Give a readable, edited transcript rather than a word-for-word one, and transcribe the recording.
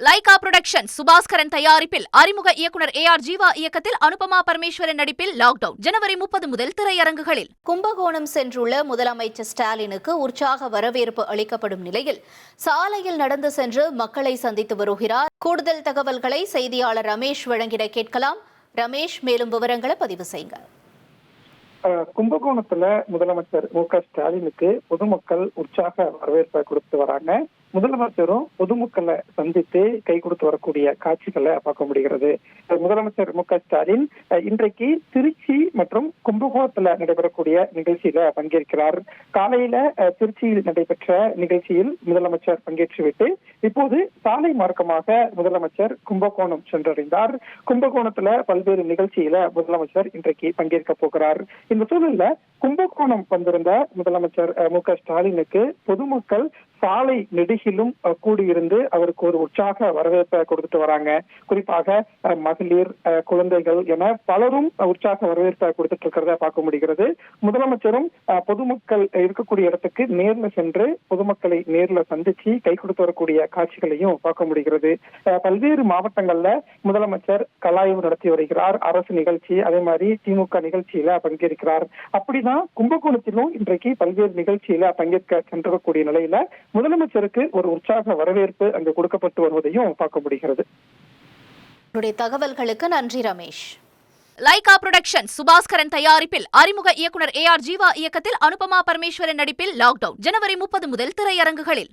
Lyca production Subaskaran தயாரிப்பில் அறிமுக இயக்குனர் AR ஜீவா இயக்கத்தில் அனுபமா பரமேஸ்வரன் நடிப்பில் லாக்டவுன் ஜனவரி 30 முதல் திரையரங்குகளில். கும்பகோணம் சென்றுள்ள முதலமைச்சர் ஸ்டாலினுக்கு உற்சாக வரவேற்பு அளிக்கப்படும் நிலையில் சாலையில் நடந்து சென்று மக்களை சந்தித்து வருகிறார். கூடுதல் தகவல்களை செய்தியாளர் ரமேஷ் வழங்கிட கேட்கலாம். ரமேஷ், மேலும் விவரங்களை பதிவு செய்யுங்க. கும்பகோணத்துல முதலமைச்சர் மு.க.ஸ்டாலினுக்கு பொதுமக்கள் உற்சாக வரவேற்பை கொடுத்து வராங்க. முதலமைச்சரும் பொதுமக்களை சந்தித்து கை கொடுத்து வரக்கூடிய காட்சிகளை பார்க்க முடிகிறது. முதலமைச்சர் மு.க.ஸ்டாலின் இன்றைக்கு திருச்சி மற்றும் கும்பகோணத்துல நடைபெறக்கூடிய நிகழ்ச்சியில பங்கேற்கிறார். காலையில திருச்சியில் நடைபெற்ற நிகழ்ச்சியில் முதலமைச்சர் பங்கேற்றுவிட்டு இப்போது சாலை மார்க்கமாக முதலமைச்சர் கும்பகோணம் சென்றடைந்தார். கும்பகோணத்துல பல்வேறு நிகழ்ச்சியில முதலமைச்சர் இன்றைக்கு பங்கேற்க போகிறார். இந்த சூழல்ல கும்பகோணம் வந்திருந்த முதலமைச்சர் மு.க.ஸ்டாலினுக்கு பொதுமக்கள் சாலை நெடுகிலும் கூடியிருந்து அவருக்கு ஒரு உற்சாக வரவேற்பை கொடுத்துட்டு வராங்க. குறிப்பாக மகளிர், குழந்தைகள் என பலரும் உற்சாக வரவேற்பை கொடுத்துட்டு இருக்கிறத பார்க்க முடிகிறது. முதலமைச்சரும் பொதுமக்கள் இருக்கக்கூடிய இடத்துக்கு நேர்ல சென்று பொதுமக்களை நேர்ல சந்திச்சு கை கொடுத்து வரக்கூடிய காட்சிகளையும் பார்க்க முடிகிறது. பல்வேறு மாவட்டங்கள்ல முதலமைச்சர் கலாய்வு நடத்தி வருகிறார். அரசு நிகழ்ச்சி, அதே மாதிரி திமுக நிகழ்ச்சியில பங்கேற்கிறார். அப்படிதான் கும்பகோணத்திலும் இன்றைக்கு பல்வேறு நிகழ்ச்சியில பங்கேற்க சென்றக்கூடிய நிலையில முதலமைச்சருக்கு ஒரு உற்சாக வரவேற்பு அங்கு கொடுக்கப்பட்டு வருவதையும் பார்க்க முடிகிறது. தகவல்களுக்கு நன்றி ரமேஷ். லைகா புரொடக்ஷன் சுபாஸ்கரன் தயாரிப்பில் அறிமுக இயக்குனர் AR ஜீவா இயக்கத்தில் அனுபமா பரமேஸ்வரன் நடிப்பில் லாக்டவுன் ஜனவரி 30 முதல் திரையரங்குகளில்.